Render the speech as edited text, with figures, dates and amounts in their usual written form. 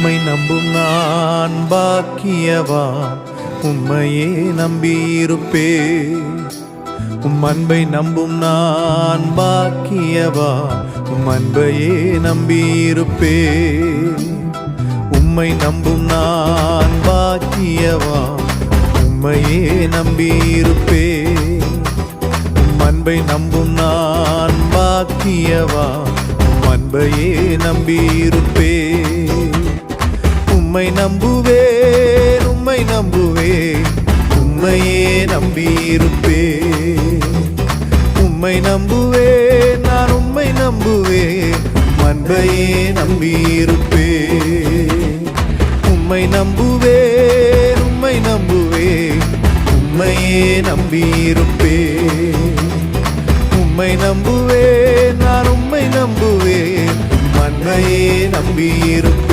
உம்மை நம்பும் நான் பாக்கியவான், உம்மையே நம்பியிருப்பேன். உம் அன்பை நம்பும் நான் பாக்கியவான், உம் அன்பையே நம்பியிருப்பேன். உம்மை நம்பும் நான் பாக்கியவான், உம்மையே நம்பியிருப்பேன். உம் அன்பை நம்பும் நான் பாக்கியவான், உம் அன்பையே நம்பியிருப்பேன். உம்மை நம்புவேன், உம்மை நம்புவேன், உம்மையே நம்பியிருப்பேன். உம்மை நம்புவேன், நான் உம்மை நம்புவேன், அன்பையே நம்பியிருப்பேன். உம்மை நம்புவேன், உம்மை நம்புவேன், உம்மையே நம்பியிருப்பேன். உம்மை நம்புவேன், நான் உம்மை நம்புவேன், அன்பையே நம்பியிருப்பேன்.